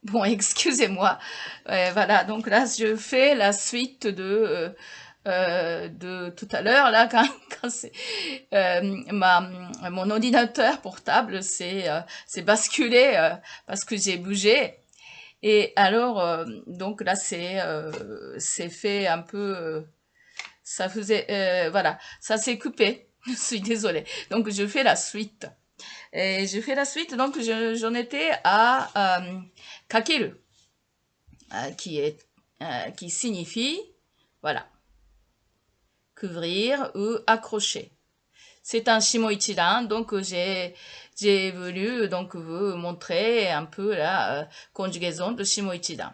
Bon, excusez-moi. Voilà, donc là, je fais la suite de tout à l'heure, là, quand mon ordinateur portable s'est basculé parce que j'ai bougé. Et alors, donc là, c'est fait un peu, ça faisait, voilà, ça s'est coupé. Je suis désolée. Donc, je fais la suite. Et je fais la suite, donc j'en étais à kakeru, qui signifie, voilà, couvrir ou accrocher. C'est un shimoichidan, donc j'ai voulu donc vous montrer un peu la conjugaison de shimoichidan.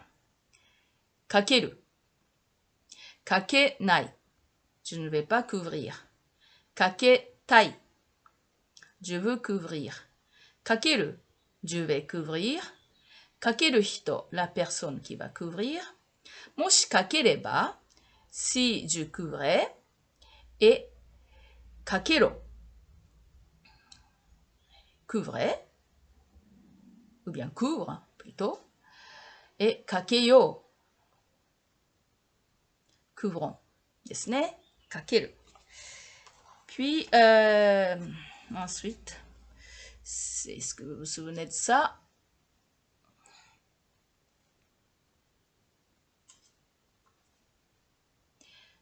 Kakeru, kakenai, je ne vais pas couvrir. Kaketai, je veux couvrir. Kakeru, je vais couvrir. Kakeru hito, la personne qui va couvrir. Moshi kakereba, si je couvrais. Et kakero, couvrait, ou bien couvre plutôt. Et kakeyo, couvrons. ですね。かける。Puis, ensuite, est-ce que vous vous souvenez de ça?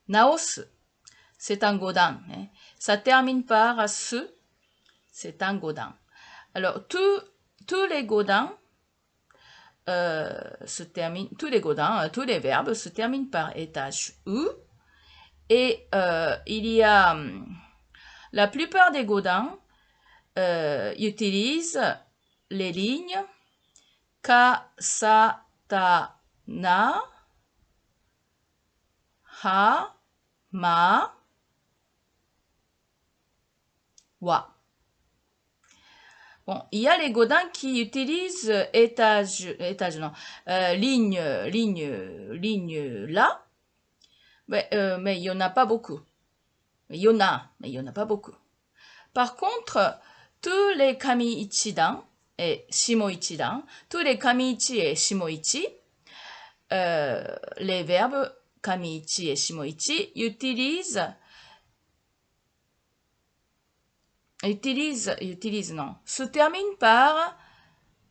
Naosu, c'est un godan. Hein. Ça termine par se, c'est un godan. Alors, tous les godans tous les godans, tous les verbes se terminent par étage ou. Et il y a la plupart des godans utilisent les lignes ka, sa, ta, na, ha, ma, wa. Bon, il y a les godins qui utilisent non, ligne là, mais il y en a pas beaucoup. Il y en a, mais il y en a pas beaucoup. Par contre, tous les kami ichidan et shimo ichidan, tous les kami ichi et shimo ichi, les verbes kami ichi et shimo ichi non, se terminent par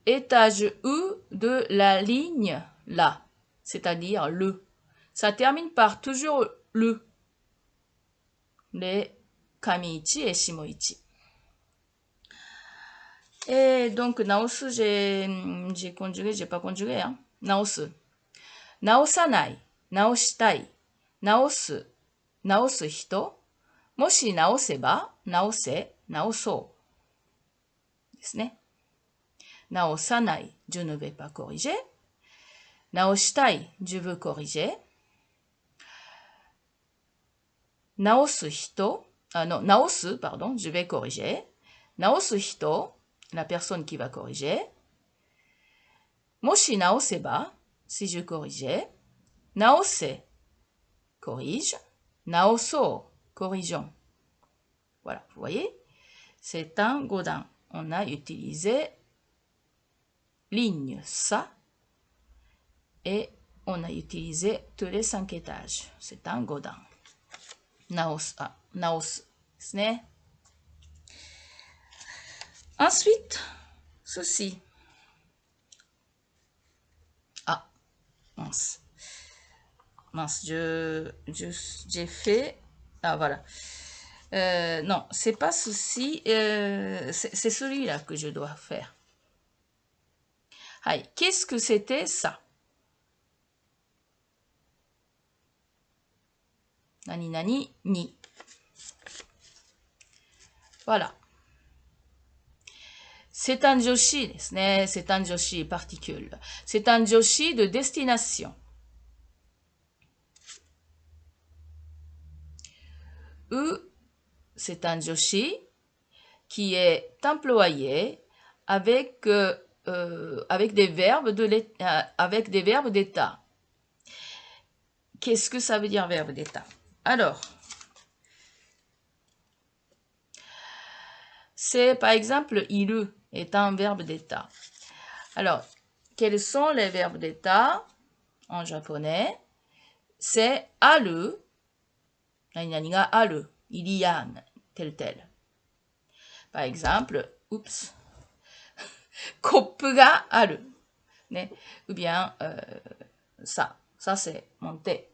étage U de la ligne là, c'est-à-dire le. Ça termine par toujours le. Les kamiichi et shimoichi. Et donc, naosu, j'ai conjugué, j'ai pas conjugué, hein. Naosu. Naosanai, naoshitai, naosu, naosu hito, moshi naoseba, naose, naosou. ですね。naosanai, je ne vais pas corriger. Naoshitai, je veux corriger. Naosu hito, non, naosu, pardon, je vais corriger. Naosu hito, la personne qui va corriger. Moshi naoseba, si je corrigeais. Naose, corrige. Naosou, corrigeons. Voilà, vous voyez, c'est un godan. On a utilisé ligne sa et on a utilisé tous les 5 étages. C'est un godan. Naos,ですね。Ensuite, ceci. Ah, mince. Mince, j'ai fait... Ah, voilà. Non, c'est pas ceci. C'est celui-là que je dois faire. Qu'est-ce que c'était ça? Nani nani ni. Voilà. C'est un joshi ですね。C'est un joshi particule. C'est un joshi de destination. Ou c'est un joshi qui est employé avec des verbes d'état. Qu'est-ce que ça veut dire verbe d'état? Alors, c'est par exemple iru est un verbe d'état. Alors, quels sont les verbes d'état en japonais? C'est aru, nani nani ga aru, il y a, tel tel. Par exemple, oups, koppu ga aru, né? Ou bien ça c'est mon thé.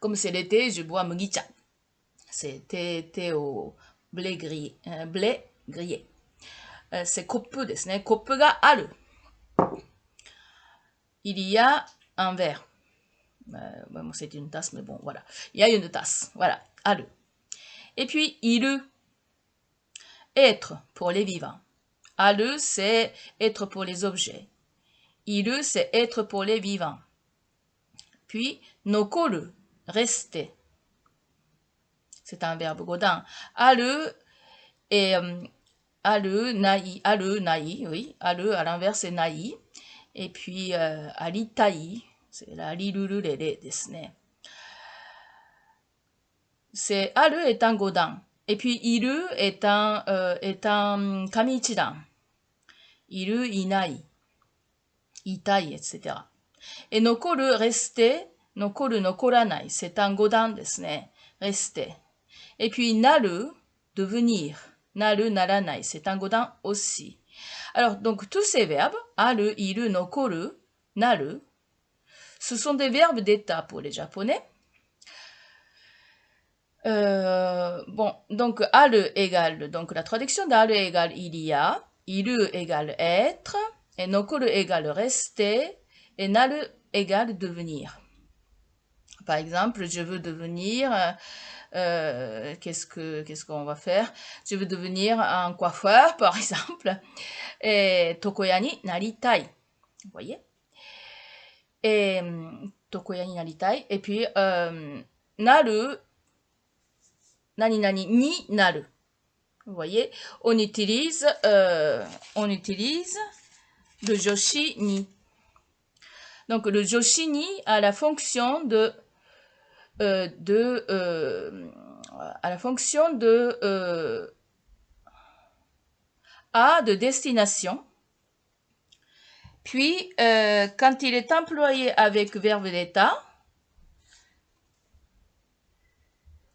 Comme c'est l'été, je bois mugicha. C'est thé au blé grillé. C'est koppu desu ne. Koppu ga aru. Il y a un verre. Bon, c'est une tasse, mais bon, voilà. Il y a une tasse. Voilà, aru. Et puis, iru. Être pour les vivants. Aru, c'est être pour les objets. Iru, c'est être pour les vivants. Puis, nokoru, rester. C'est un verbe godin. Aru et aru, nai, oui. Aru, à l'inverse, c'est nai. Et puis, aritai, c'est la rirururere desu ne. C'est aru est un godin. Et puis, iru est un kamiichidan. Iru, inai, itai, etc. Et nokoru, rester, nokoru, nokoranai, c'est un godin desu ne. Rester. Et puis, naru, devenir. Naru, naranai, c'est un godin aussi. Alors, donc, tous ces verbes, aru, iru, nokoru, naru, ce sont des verbes d'état pour les japonais. Bon, donc, aru égale, donc la traduction d'aru égale il y a, iru égale être, et nokoru égale rester, et naru égale devenir. Par exemple, je veux devenir, qu'est-ce qu'on va faire? Je veux devenir un coiffeur, par exemple, et tokoya ni naritai. Vous voyez? Et tokoya ni naritai. Et puis, naru, nani nani ni naru. Vous voyez? On utilise le joshi ni. Donc, le joshi ni a la fonction de a de destination. Puis, quand il est employé avec verbe d'état,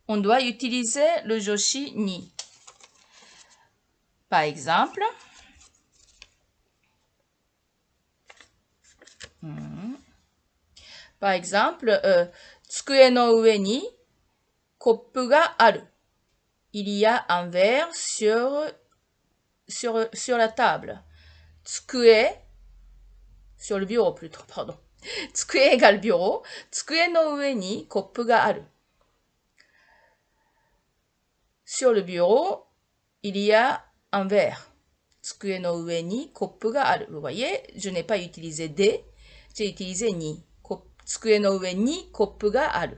on doit utiliser le joshi ni. Par exemple, tsukue no ue ni koppu ga aru. Il y a un verre sur la table. Tsukue, sur le bureau plutôt, pardon. Tsukue égale bureau. Tsukue no ue ni koppu ga aru. Sur le bureau, il y a un verre. Tsukue no ue ni koppu ga aru. Vous voyez, je n'ai pas utilisé de, j'ai utilisé ni. Tsukue no ue ni koppu ga aru.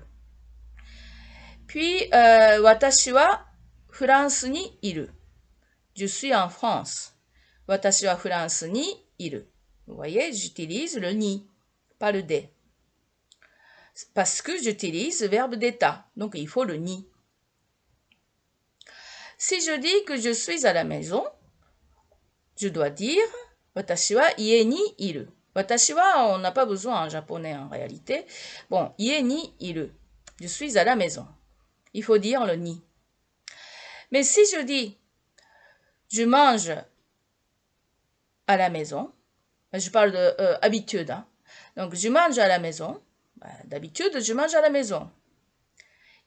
Puis, watashi wa France ni iru. Je suis en France. Watashi wa France ni iru. Vous voyez, j'utilise le ni, pas le de. Parce que j'utilise le verbe d'état. Donc, il faut le ni. Si je dis que je suis à la maison, je dois dire watashi wa ie ni iru. Watashi wa, on n'a pas besoin en japonais en réalité. Bon, ie ni iru. Je suis à la maison. Il faut dire le ni. Mais si je dis je mange à la maison, je parle de habitude. Hein. Donc, je mange à la maison. D'habitude, je mange à la maison.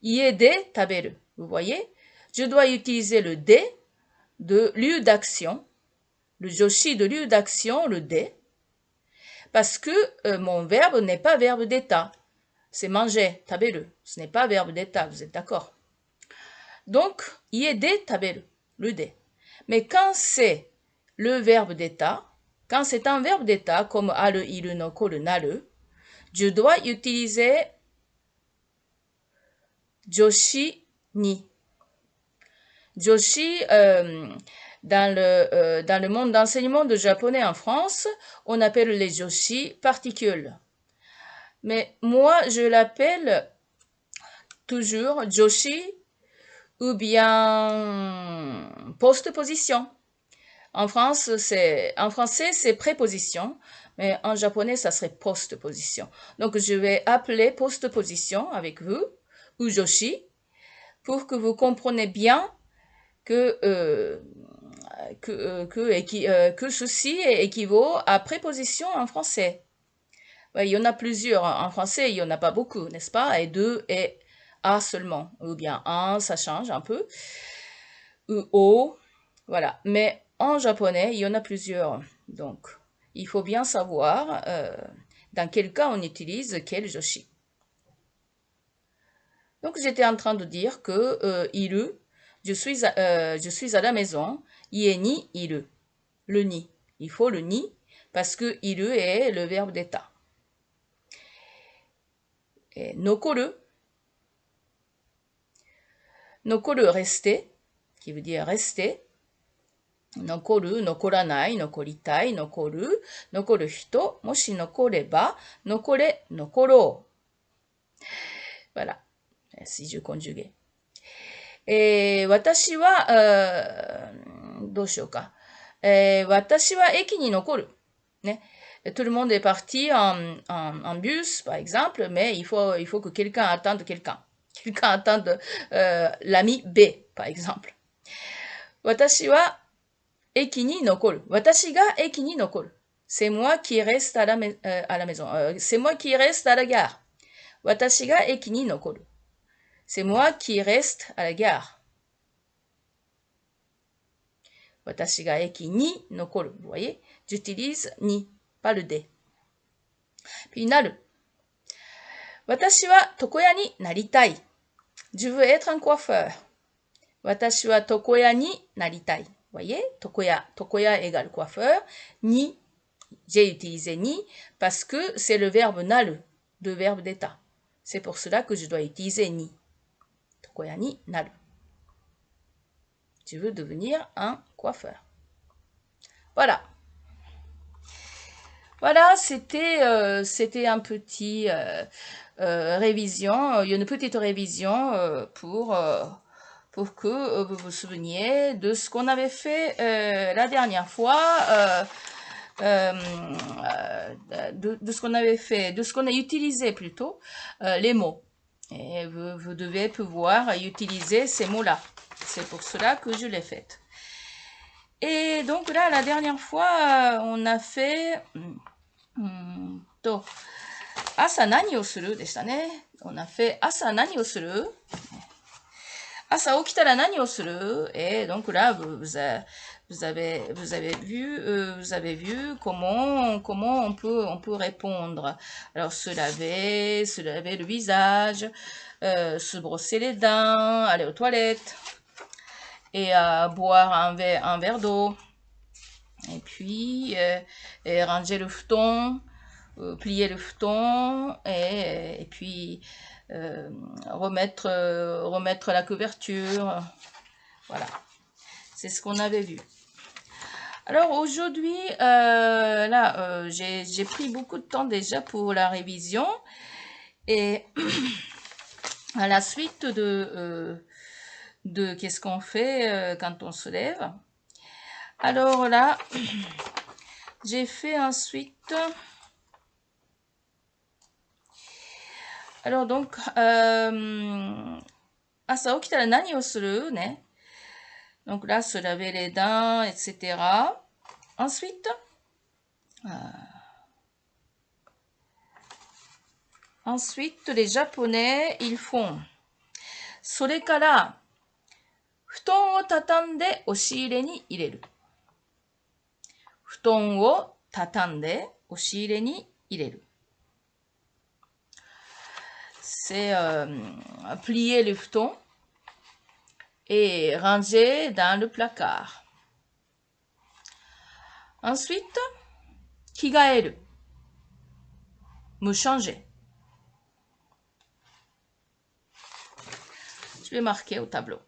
Ie de taberu. Vous voyez? Je dois utiliser le de lieu d'action. Le joshi de lieu d'action, le de. Parce que mon verbe n'est pas verbe d'état. C'est manger, taberu. Ce n'est pas verbe d'état, vous êtes d'accord? Donc, ie de taberu. Le de. Mais quand c'est le verbe d'état, quand c'est un verbe d'état comme aru, iru, nokoru, naru, je dois utiliser joshi ni. Joshi, dans le monde d'enseignement de japonais en France, on appelle les joshi particules. Mais moi, je l'appelle toujours joshi ou bien postposition. En français, c'est préposition, mais en japonais, ça serait postposition. Donc, je vais appeler postposition avec vous, ou joshi, pour que vous compreniez bien que, que ceci équivaut à préposition en français. Ouais, il y en a plusieurs. En français, il n'y en a pas beaucoup, n'est-ce pas? Et deux et a seulement. Ou bien un, ça change un peu. Ou o, voilà. Mais en japonais, il y en a plusieurs. Donc, il faut bien savoir dans quel cas on utilise quel joshi. Donc, j'étais en train de dire que iru, je suis à la maison. Ie ni iru. Le ni. Il faut le ni parce que iru est le verbe d'état. Et nokoru, nokoru rester, qui veut dire rester. Nokoru, nokoranai, nokoritai, nokoru, nokoru hito, moshi nokoreba, nokore, nokoro. Voilà, si je conjuguais. Et watashi wa, どうしようか。watashi wa eki ni nokoru. Ne? Tout le monde est parti en bus, par exemple, mais il faut que quelqu'un attende quelqu'un. Quelqu'un attende l'ami B, par exemple. Watashi wa eki ni nokoru. Watashi ga eki ni nokoru. C'est moi qui reste à la maison. C'est moi qui reste à la gare. Watashi ga eki ni nokoru. C'est moi qui reste à la gare. Watashi ga eki ni nokoru. Vous voyez, j'utilise ni, pas le de. Puis naru. Watashi wa tokoya ni naritai. Je veux être un coiffeur. Watashi wa tokoya ni naritai. Vous voyez, tokoya égale coiffeur. Ni, j'ai utilisé ni parce que c'est le verbe naru, le verbe d'état. C'est pour cela que je dois utiliser ni. Tokoya ni naru. Je veux devenir un coiffeur. Voilà. Voilà, c'était un petit révision, une petite révision pour que vous vous souveniez de ce qu'on avait fait la dernière fois, de ce qu'on avait fait, de ce qu'on a utilisé plutôt, les mots. Et vous devez pouvoir utiliser ces mots-là. C'est pour cela que je l'ai faite. Et donc là, la dernière fois, on a fait... asa nani o suru でしたね。On a fait asa nani o suru. Asa okitara nani o suru. Et donc là, vous avez vu comment on peut répondre. Alors se laver le visage, se brosser les dents, aller aux toilettes et boire un verre d'eau. Et puis ranger le futon, plier le futon et puis remettre la couverture. Voilà, c'est ce qu'on avait vu. Alors aujourd'hui, là, j'ai pris beaucoup de temps déjà pour la révision et à la suite de qu'est-ce qu'on fait quand on se lève. Alors là, j'ai fait ensuite... Alors donc, asa okitara nani o suru ne. Donc là, se laver les dents, etc. Ensuite, les Japonais, ils font それから布団を畳んで押し入れに入れる。布団を畳んで押し入れに入れる。C'est plier le futon et ranger dans le placard. Ensuite, 着替える。me changer. Je vais marquer au tableau.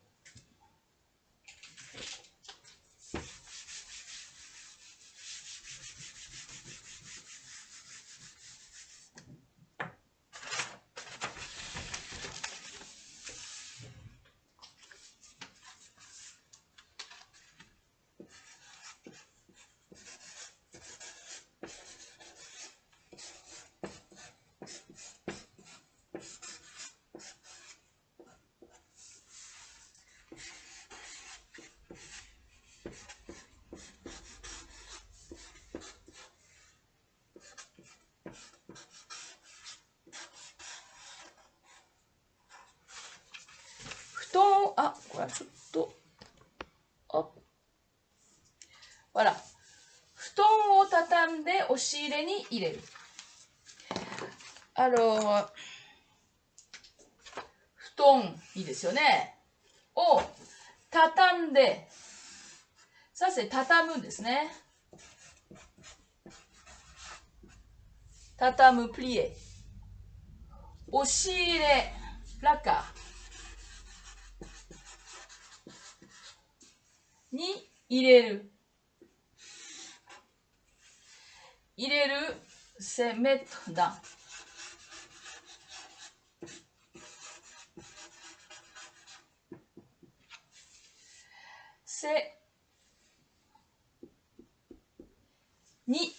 Voilà. 布団を畳んで押し入れに入れる。Alors, 布団、いいですよね。を畳んで、ça c'est 畳むですね。畳む、plier。押し入れ、placard。に入れる。入れる、c'est mettre dans。c'est に、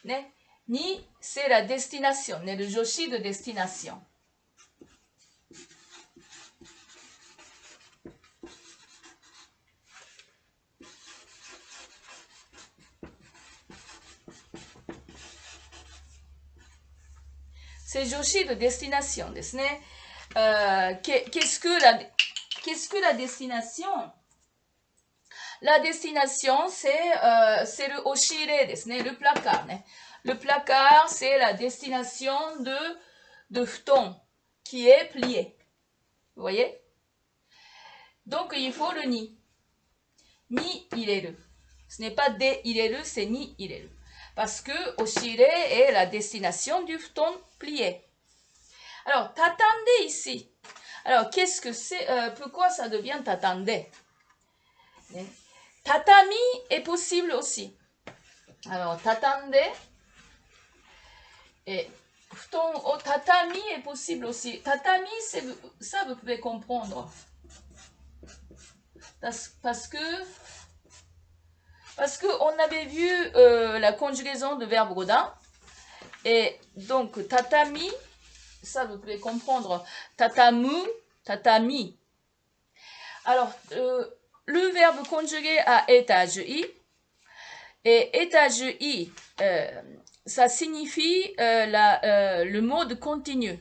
ね。に、c'est la destination, ね。le 助詞de destination。c'est 助詞 de destination ですね。qu'est-ce que la destination? La destination, c'est le 押し入れですね。le placard ね。le placard, c'est la destination de futon qui est plié. Vous voyez? Donc, il faut le ni. Ni 入れる。Ce n'est pas de 入れる, c'est ni 入れる。Parce que 押し入れ est la destination du futon plié. Alors, tatande ici. Alors, qu'est-ce que c'est? Pourquoi ça devient tatande? Tatami est possible aussi. Alors, tatande et futon au tatami est possible aussi. Tatami, ça vous pouvez comprendre. Parce que on avait vu la conjugaison de verbe Godin. Et donc, tatami, ça vous pouvez comprendre. Tatamu, tatami. Alors, le verbe conjugué à étage i. Et étage i, ça signifie le mode continu.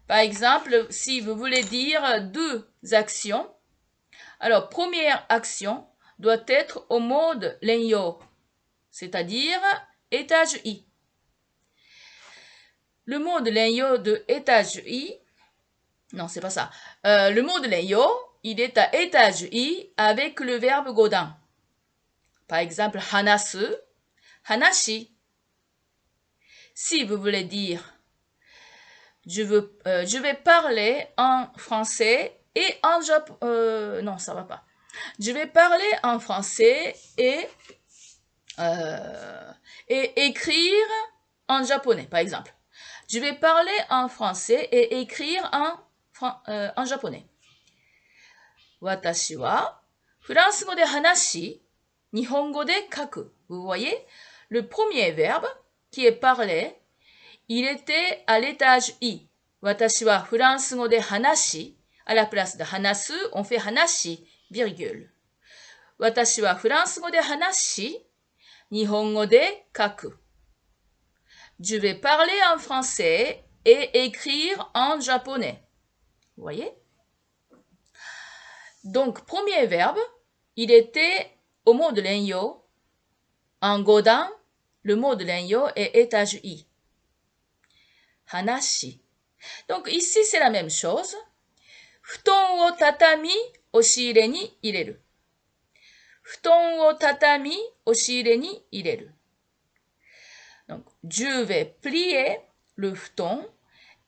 Par exemple, si vous voulez dire deux actions, alors première action doit être au mode lenyo, c'est-à-dire étage i. Le mode lenyo de étage i, non, c'est pas ça. Le mode lenyo, il est à étage i avec le verbe godin. Par exemple, hanasu, hanashi. Si vous voulez dire je vais parler en français et en japonais. Non, ça va pas. Je vais parler en français et écrire en japonais, par exemple. Je vais parler en français et écrire en japonais. Watashi wa furansugo de hanashi, nihongo de kaku. Vous voyez, le premier verbe qui est parlé, il était à l'étage i. Watashi wa furansugo de hanashi. À la place de hanasu, on fait hanashi, virgule. Watashi wa furansugo de hanashi, nihongo de kaku. Je vais parler en français et écrire en japonais. Vous voyez? Donc, premier verbe, il était au mot de lenyo. En godin, le mot de lenyo est étage i. Hanashi. Donc, ici, c'est la même chose. Futon wo tatami, oshire ni ireru. Futon wo tatami, oshire ni ireru. Donc, je vais plier le futon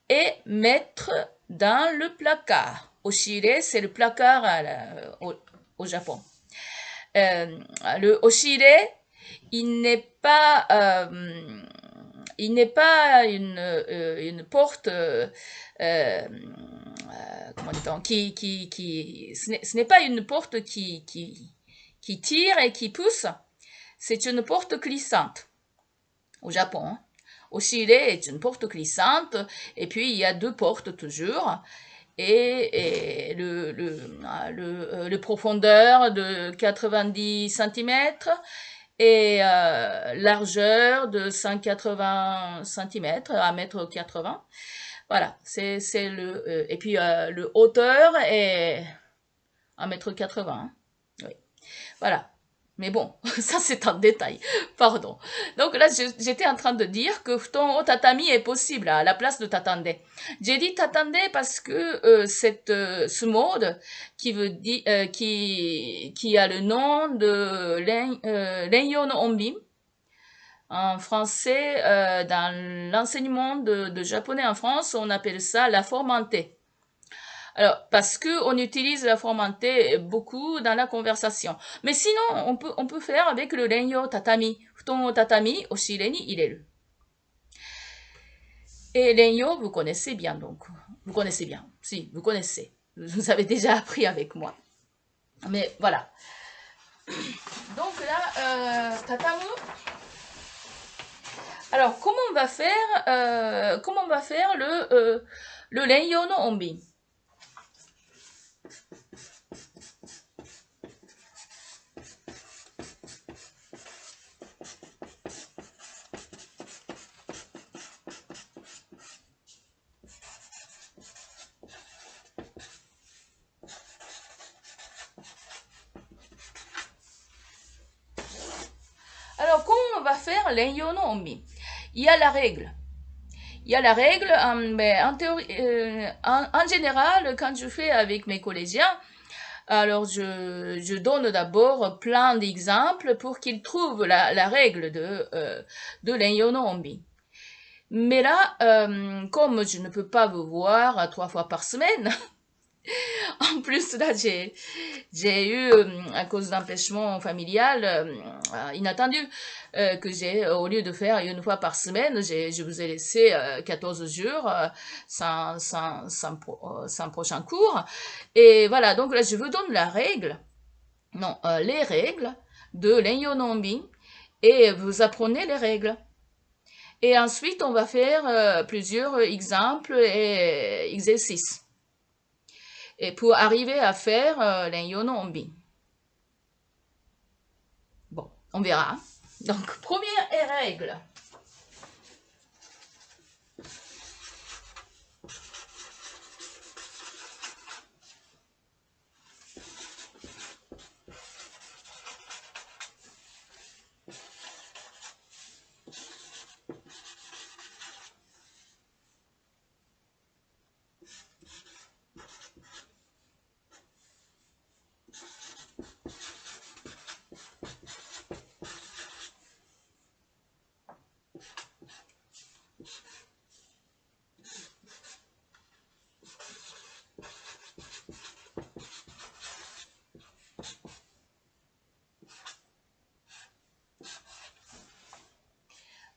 et mettre dans le placard. Oshire, c'est le placard au Japon. Le oshire, il n'est pas une porte, comment dit-on, ce n'est pas une porte qui tire et qui pousse. C'est une porte glissante au Japon. Hein. Oshire est une porte glissante et puis il y a deux portes toujours. Et le profondeur de 90 cm et largeur de 180 cm à 1,80 m. Voilà, c'est et puis le hauteur est 1,80 m. Hein. Oui. Voilà. Mais bon, ça c'est un détail, pardon. Donc là, j'étais en train de dire que futon au tatami est possible à la place de tatande. J'ai dit tatande parce que ce mode qui veut dire, qui a le nom de Renyo no Onbin. En français, dans l'enseignement de japonais en France, on appelle ça la formantée. Alors, parce que on utilise la formantée beaucoup dans la conversation. Mais sinon, on peut faire avec le renyo tatami. Futon o tatami, oshire ni ireru. Et renyo, vous connaissez bien donc. Vous connaissez bien. Si, vous connaissez. Vous avez déjà appris avec moi. Mais voilà. Donc là, tatamu. Alors, comment on va faire le renyo no onbin? Alors, comment on va faire renyo no onbin? Il y a la règle. Il y a la règle, mais en théorie, en général, quand je fais avec mes collégiens, alors je donne d'abord plein d'exemples pour qu'ils trouvent la règle de renyo no onbin. Mais là, comme je ne peux pas vous voir 3 fois par semaine, en plus là j'ai eu à cause d'empêchement familial inattendu que j'ai au lieu de faire une fois par semaine, je vous ai laissé 14 jours sans prochain cours. Et voilà, donc là je vous donne la règle, non, les règles de renyo no onbin et vous apprenez les règles. Et ensuite on va faire plusieurs exemples et exercices. Et pour arriver à faire renyo no onbin. Bon, on verra. Donc, première règle.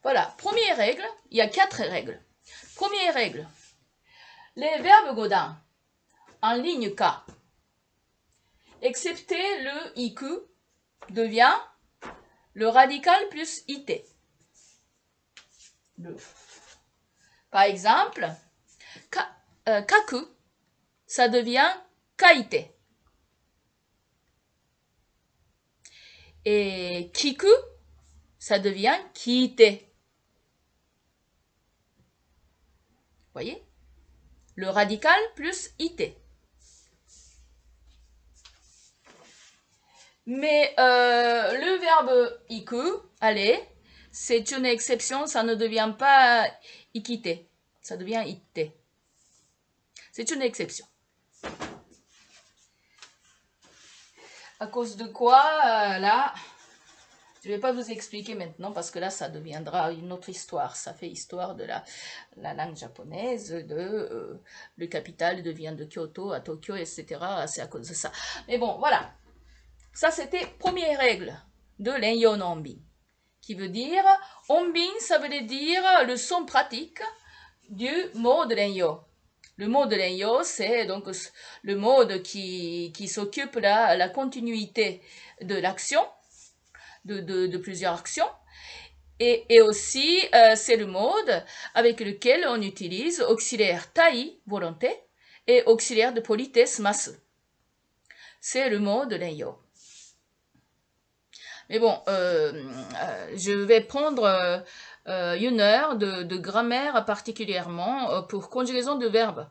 Voilà, première règle, il y a 4 règles. Première règle, les verbes godin en ligne K, excepté le iku, devient le radical plus it. Par exemple, kaku, ça devient kaite. Et kiku, ça devient kite. Voyez? Le radical plus it. Mais le verbe iku, allez, c'est une exception, ça ne devient pas ikite, ça devient ite. C'est une exception. À cause de quoi, là, je ne vais pas vous expliquer maintenant parce que là, ça deviendra une autre histoire. Ça fait histoire de la langue japonaise, le capital devient de Kyoto à Tokyo, etc. C'est à cause de ça. Mais bon, voilà. Ça, c'était première règle de renyo no onbin, qui veut dire, onbin, ça veut dire le son pratique du mode renyo. Le mode renyo, c'est donc le mode qui s'occupe de la continuité de l'action, de plusieurs actions. Et aussi, c'est le mode avec lequel on utilise auxiliaire tai, volonté, et auxiliaire de politesse, masu. C'est le mode renyo. Mais bon, je vais prendre une heure de grammaire particulièrement pour conjugaison de verbes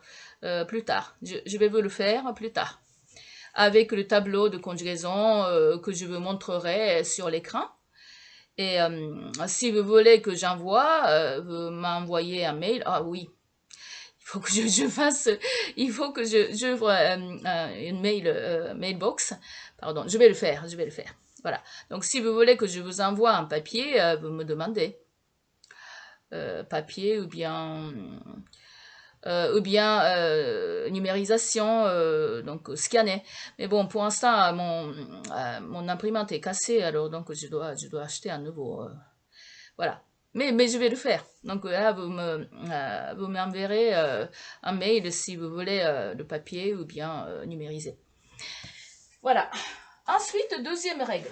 plus tard. Je vais vous le faire plus tard. avec le tableau de conjugaison que je vous montrerai sur l'écran. Et si vous voulez que j'envoie, vous m'envoyez un mail. Ah oui, il faut que je fasse, il faut que j'ouvre une mailbox. Pardon, je vais le faire, je vais le faire. Voilà. Donc si vous voulez que je vous envoie un papier, vous me demandez. Papier ou bien numérisation, donc scanner. Mais bon, pour l'instant, mon imprimante est cassée, alors donc je dois acheter un nouveau. Voilà. Mais je vais le faire. Donc là, vous m'enverrez un mail si vous voulez le papier ou bien numérisé. Voilà. Ensuite, deuxième règle.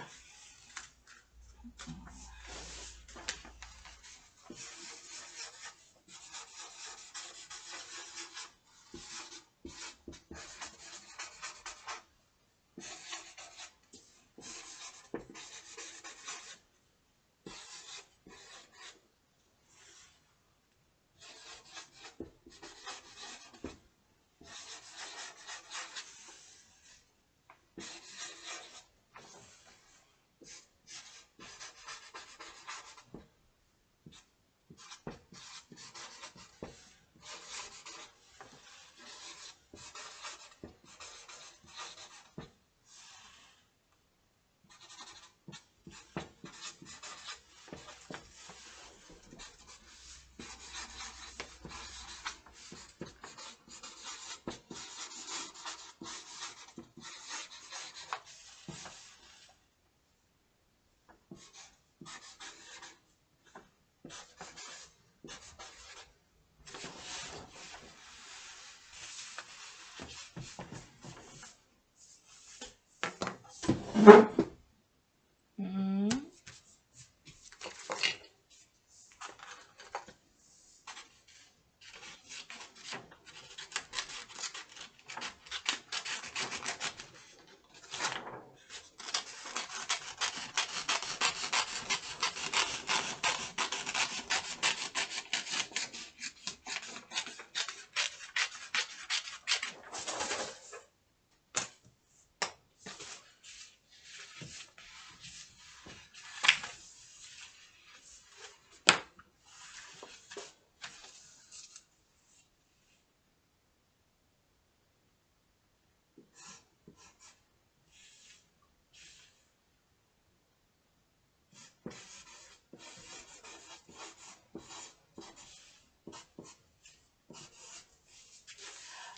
Hmm.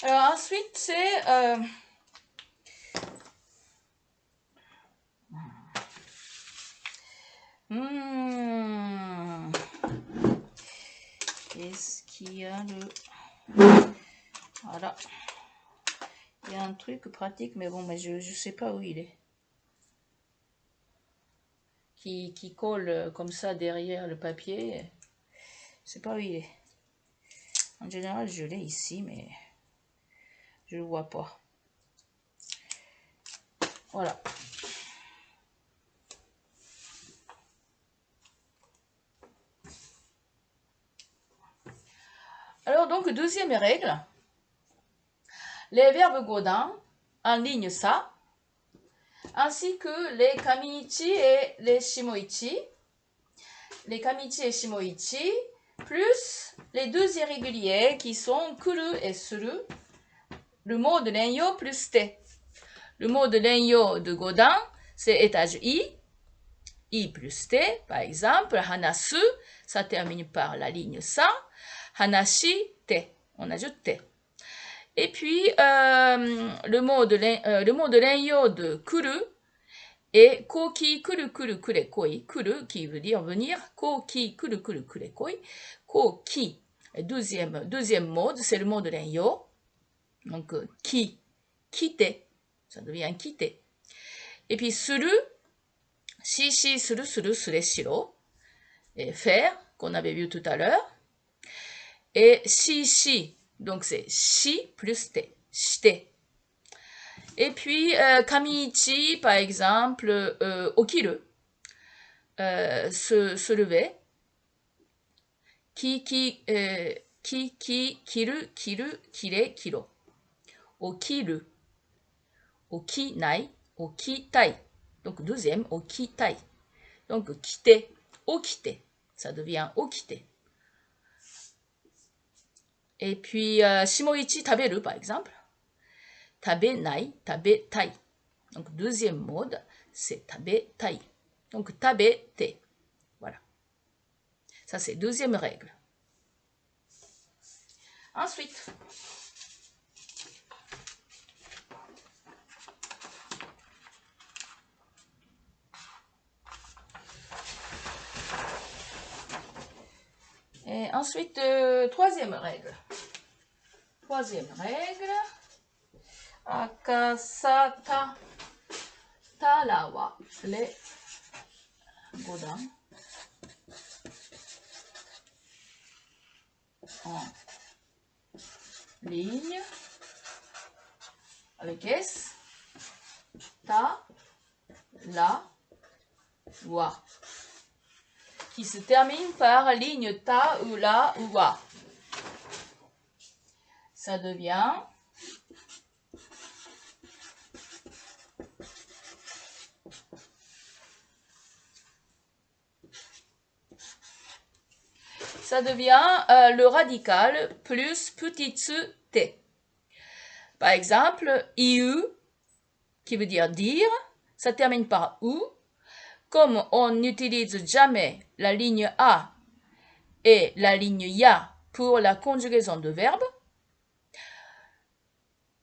Alors ensuite, c'est qu'est-ce qu'il y a Voilà. Il y a un truc pratique, mais bon, mais je sais pas où il est. Qui colle comme ça derrière le papier. Je sais pas où il est. En général, je l'ai ici, mais je le vois pas. Voilà. Alors donc, deuxième règle. Les verbes godin en ligne ça, ainsi que les kamiichi et les shimoichi. Les kamiichi et shimoichi, plus les deux irréguliers qui sont kuru et suru. Le mot de l'enyo plus te. Le mot de l'enyo de godin, c'est étage i plus te, par exemple. Hanasu, ça termine par la ligne sa. Hanashi, te. On ajoute te. Et puis, le mot de l'enyo de kuru est koki kuru kuru kure koi. Kuru qui veut dire venir. Koki kuru kuru kure koi. Koki, deuxième mode, c'est le mot de l'enyo. Donc, ki, kite. Ça devient kite. Et puis, suru, shishi suru suru sure shiro. Et faire, qu'on avait vu tout à l'heure. Et shishi, donc c'est shi plus te. Shite. Et puis, kamiichi, par exemple, okiru, se lever. Ki, kiru, kire, kiro. Okiru. okinai, okitai. Donc deuxième, okitai. Donc kite, okite. Ça devient okite. Et puis, shimoichi taberu, par exemple. Tabenai, tabetai. Donc, deuxième mode, c'est tabetai. Donc, tabete. Voilà. Ça, c'est deuxième règle. Ensuite, troisième règle. Troisième règle. Akasata tarawa. Les godans en ligne avec S, ta, la, wa, qui se termine par ligne ta ou la ou wa. Ça devient le radical plus petit t. Par exemple, iu, qui veut dire dire, ça termine par ou. Comme on n'utilise jamais la ligne a et la ligne ya pour la conjugaison de verbes,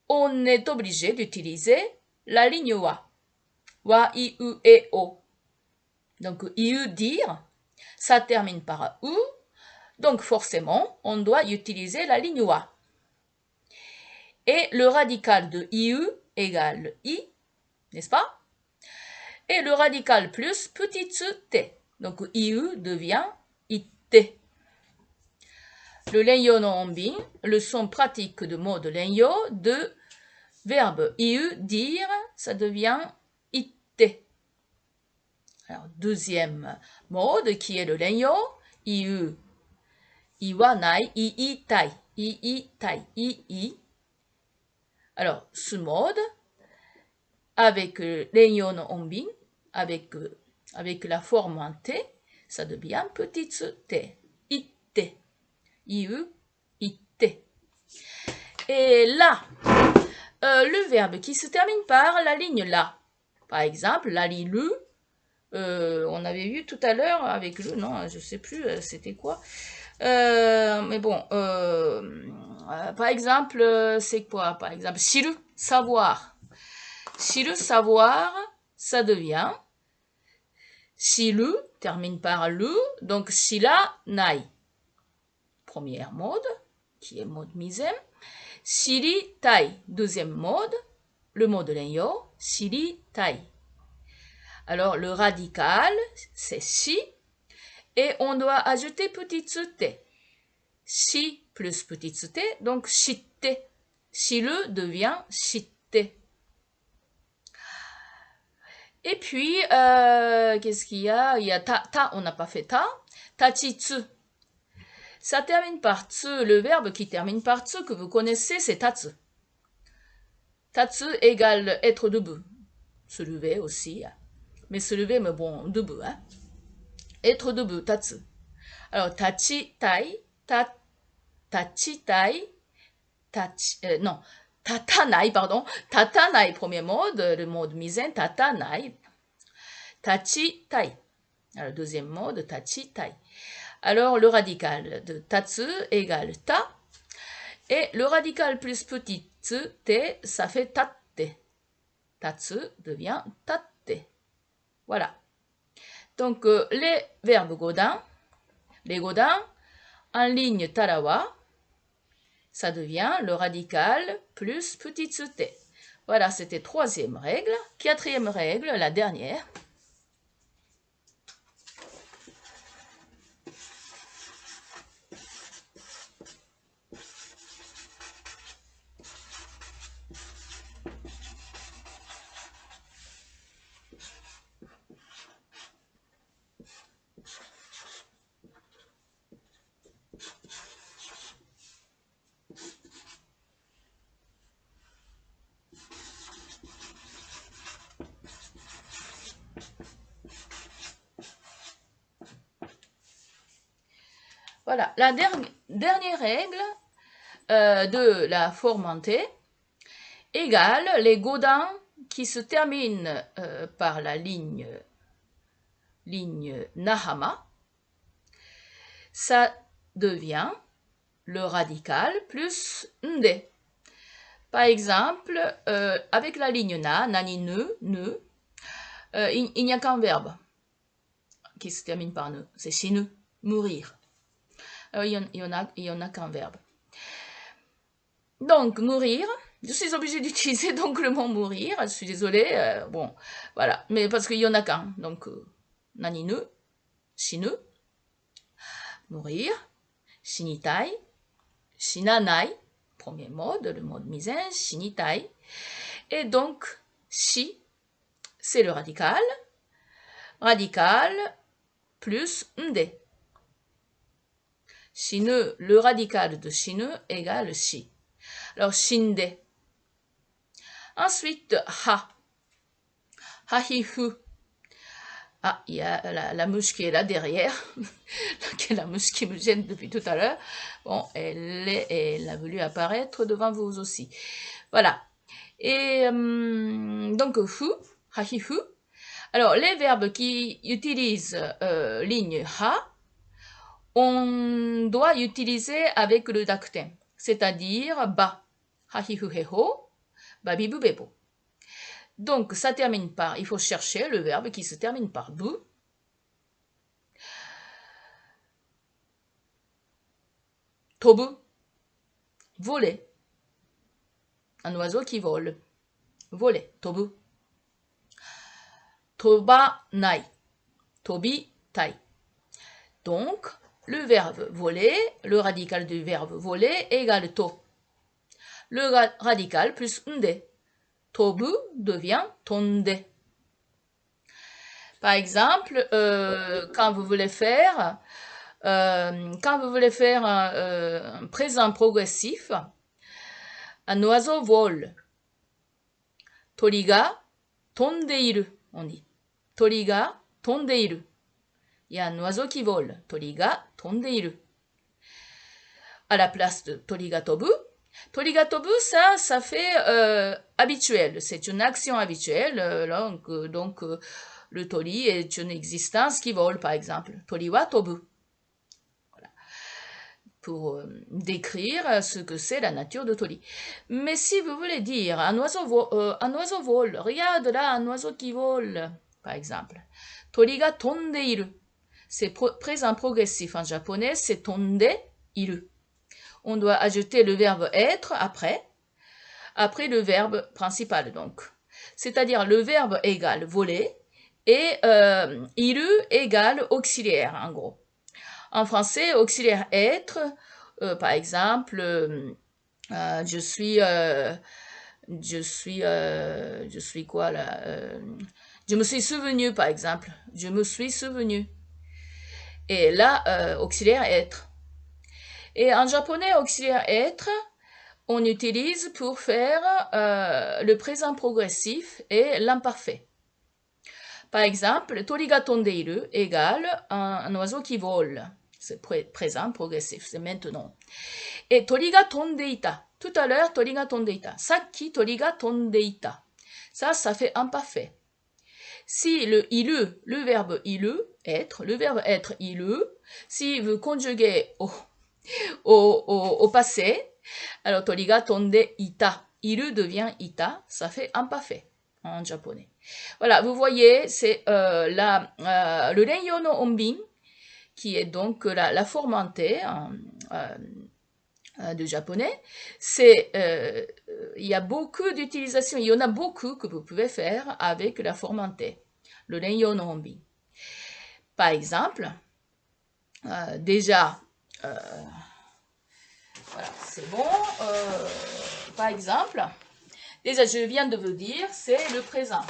on est obligé d'utiliser la ligne wa. Wa, i, u, e, o. Donc, iu, dire, ça termine par ou. Donc, forcément, on doit utiliser la ligne wa. Et le radical de iu égale i, n'est-ce pas? Et le radical plus petit t. Donc, iu devient ite. Le lenyo no onbin, leçon pratique de mode lenyo, de verbe iu, dire, ça devient ite. Alors, deuxième mode qui est le lenyo, iu, iwanai, iitai, iitai, ii. Alors, ce mode, avec lenyo no onbin, avec la forme en t, ça devient petit t, ite, iu, ite. Et là, le verbe qui se termine par la ligne la. Par exemple, la ligne lu, on avait vu tout à l'heure avec le, non, je sais plus, c'était quoi. Mais bon, par exemple, c'est quoi? Par exemple, shiru, savoir. Shiru, savoir, ça devient shiru, termine par lu, donc shira, nai. Première mode, qui est mode misem. Shiri, tai, deuxième mode, le mode lenyo, shiri, tai. Alors, le radical, c'est shi, et on doit ajouter petit t. Shi plus petit t, donc shitte. Shiru devient shitte. Et puis, qu'est-ce qu'il y a? Il y a ta, on n'a pas fait ta. Tachitsu. Ça termine par tsu. Le verbe qui termine par tsu que vous connaissez, c'est tatsu. Tatsu égale être debout. Se lever aussi. Mais se lever, mais bon, debout. Hein. Être debout, tatsu. Alors, tachitai, tachitai, non, tatanai, pardon. Tatanai, premier mode, le mode misaine, tatanai. Tachitai. Alors, deuxième mode, tachitai. Alors, le radical de tatsu égale ta. Et le radical plus petit t, ça fait tatte. Tatsu devient tatte. Voilà. Donc, les verbes godin, les godins, en ligne tarawa, ça devient le radical plus petit t. Voilà, c'était troisième règle. Quatrième règle, la dernière. Voilà, la dernière règle de la fourmentée égale les godins qui se terminent par la ligne Nahama. Ça devient le radical plus nde. Par exemple, avec la ligne na, nani ne, il n'y a qu'un verbe qui se termine par ne, c'est shinu, mourir. Il y en a qu'un verbe. Donc, mourir, je suis obligée d'utiliser donc le mot mourir, je suis désolée, bon, voilà, mais parce qu'il y en a qu'un, donc, nani ne, shinu, mourir, shinitai, shinanai, premier mode, le mode misin, shinitai, et donc, shi, c'est le radical plus nde. Shinu, le radical de shinu égale shi. Alors, shinde. Ensuite, ha. Hahifu. Ah, il y a la mouche qui est là derrière. La mouche qui me gêne depuis tout à l'heure. Bon, elle a voulu apparaître devant vous aussi. Voilà. Et donc, fu, hahifu. Alors, les verbes qui utilisent ligne ha, on doit utiliser avec le dakten, c'est-à-dire ba, hahifu heho, babibu bebo. Donc, ça termine par, il faut chercher le verbe qui se termine par bu. Tobu, voler. Un oiseau qui vole. Voler, tobu. Toba nai, tobi tai. Donc, le verbe voler, le radical du verbe voler égale to. Le radical plus nde. Tobu devient tonde. Par exemple, quand vous voulez faire un présent progressif, un oiseau vole. Tori ga tondeiru, on dit. Tori ga tondeiru. Il y a un oiseau qui vole. Tori ga tondeiru. À la place de tori ga tobu, ça fait habituel. C'est une action habituelle. Donc, le tori est une existence qui vole, par exemple. Tori wa tobu. Voilà. Pour décrire ce que c'est la nature de tori. Mais si vous voulez dire un oiseau vole, regarde là, un oiseau qui vole, par exemple. Tori ga tondeiru. C'est présent progressif en japonais, c'est tonde iru. On doit ajouter le verbe être après le verbe principal donc. C'est-à-dire le verbe égale voler et iru égale auxiliaire en gros. En français, auxiliaire être, par exemple, je suis quoi là je me suis souvenu par exemple. Je me suis souvenu. Et là, auxiliaire être. Et en japonais, auxiliaire être, on utilise pour faire le présent progressif et l'imparfait. Par exemple, tori ga tondeiru égale un oiseau qui vole. C'est présent progressif, c'est maintenant. Et tori ga tondeita. Tout à l'heure, tori ga tondeita. Sakki tori ga tondeita. Ça fait imparfait. Si le verbe ilu, être, le verbe être ilu, si vous conjuguez au passé, alors tori ga tonde ita. Iru devient ita, ça fait imparfait en japonais. Voilà, vous voyez, c'est le renyo no onbin, qui est donc la fourmentée de japonais. Il y a beaucoup d'utilisations, il y en a beaucoup que vous pouvez faire avec la fourmentée, le renyo no onbin. Par exemple, déjà, voilà, c'est bon. Par exemple, déjà, je viens de vous dire, c'est le présent.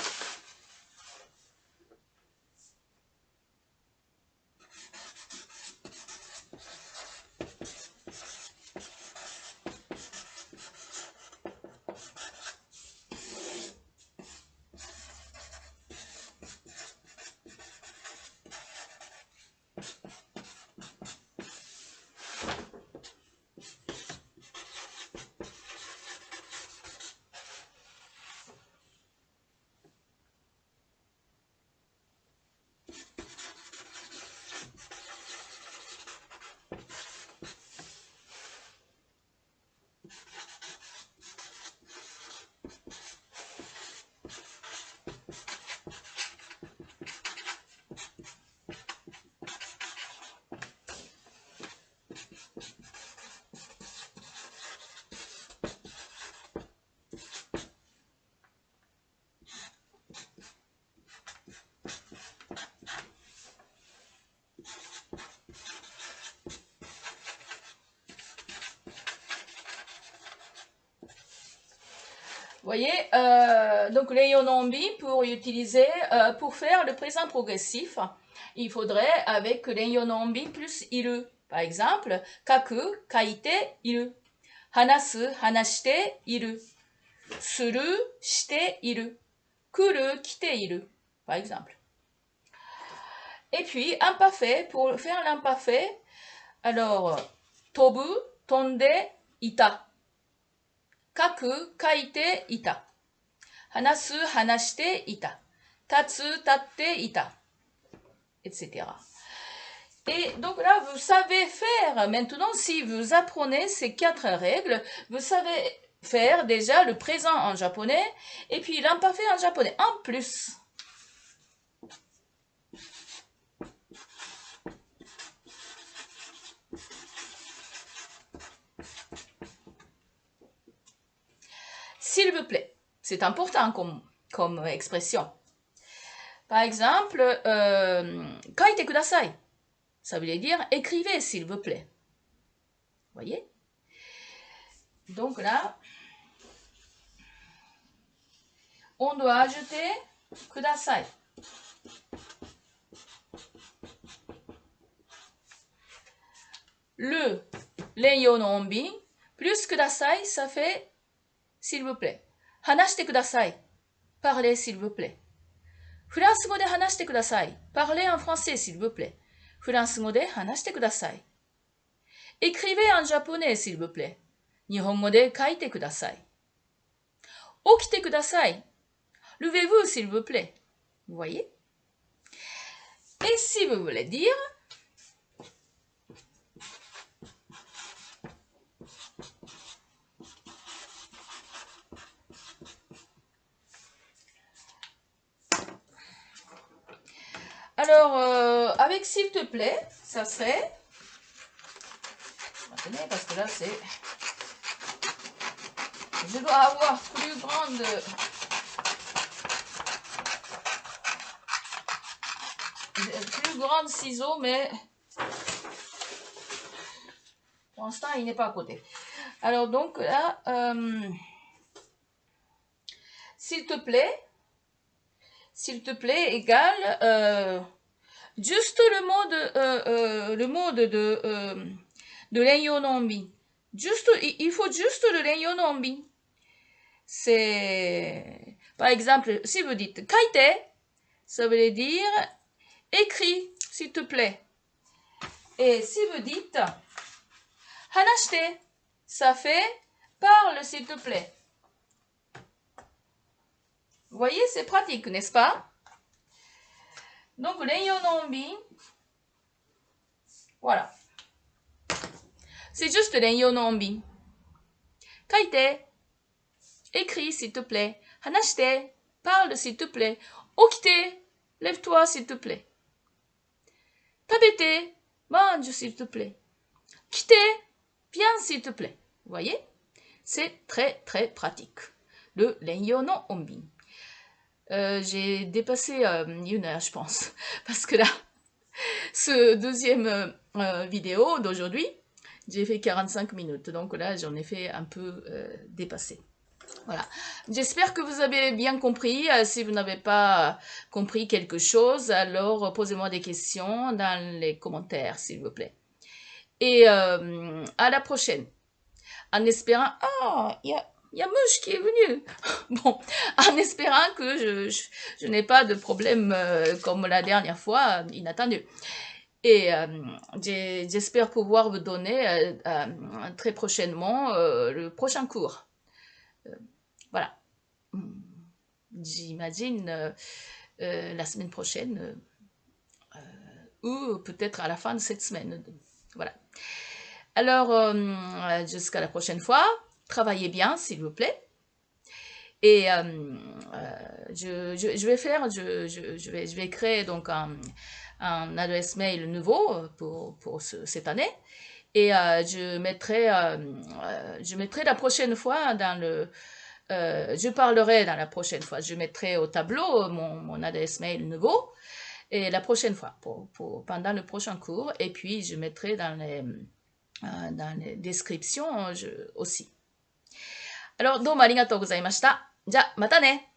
voyez, donc Reiyo Nombi, pour utiliser, pour faire le présent progressif, il faudrait avec Reiyo Nombi plus iru. Par exemple, kaku, kaite, iru. Hanasu, hanashite, iru. Suru, shite, iru. Kuru, kite, iru. Par exemple. Et puis, imparfait, pour faire l'imparfait, alors, tobu, tonde, ita. Kaku, kaite, ita. Hanasu, hanashite, ita. Tatsu, tatte, ita. Etc. Et donc là, vous savez faire, maintenant, si vous apprenez ces 4 règles, vous savez faire déjà le présent en japonais et puis l'imparfait en japonais. En plus, s'il vous plaît, c'est important comme expression. Par exemple, kaite kudasai. Ça veut dire écrivez, s'il vous plaît. Voyez? Donc là, on doit ajouter kudasai. Le Reiyo Nombi plus kudasai, ça fait s'il vous plaît. Hanashite kudasai. Parlez, s'il vous plaît. Furansugo de hanashite kudasai. Parlez en français, s'il vous plaît. Furansugo de hanashite kudasai. Écrivez en japonais, s'il vous plaît. Nihongo de kaite kudasai. Okite kudasai. Levez-vous, s'il vous plaît. Vous voyez? Et si vous voulez dire, alors, avec s'il te plaît, ça serait, attendez, parce que là c'est, je dois avoir plus grande ciseaux, mais pour l'instant il n'est pas à côté. Alors donc là, s'il te plaît égale juste le mode de Reiyo Nombi. Juste, il faut juste le Reiyo Nombi. C'est, par exemple, si vous dites kaite, ça veut dire écris, s'il te plaît. Et si vous dites hanashite, ça fait parle, s'il te plaît. Vous voyez, c'est pratique, n'est-ce pas? Donc, Reiyo Nombi, voilà. C'est juste Reiyo Nombi. Kaite, écris, s'il te plaît. Hanashite, parle, s'il te plaît. Okite, lève-toi, s'il te plaît. Tabete, mange, s'il te plaît. Kite, viens, s'il te plaît. Vous voyez? C'est très, très pratique. Le Reiyo Nombi. J'ai dépassé 1 heure, je pense. Parce que là, ce deuxième vidéo d'aujourd'hui, j'ai fait 45 minutes. Donc là, j'en ai fait un peu dépasser. Voilà. J'espère que vous avez bien compris. Si vous n'avez pas compris quelque chose, alors posez-moi des questions dans les commentaires, s'il vous plaît. Et à la prochaine. En espérant... Ah, il y a Mouche qui est venu. Bon, en espérant que je n'ai pas de problème comme la dernière fois, inattendu. Et j'espère pouvoir vous donner très prochainement le prochain cours. Voilà. J'imagine la semaine prochaine ou peut-être à la fin de cette semaine. Voilà. Alors, jusqu'à la prochaine fois. Travaillez bien, s'il vous plaît. Et je vais faire, je vais créer donc un adresse mail nouveau pour cette année. Et je mettrai la prochaine fois dans le... je parlerai dans la prochaine fois. Je mettrai au tableau mon adresse mail nouveau. Et la prochaine fois, pendant le prochain cours. Et puis, je mettrai dans les descriptions aussi. Alors, どうもありがとうございました。じゃ、またね。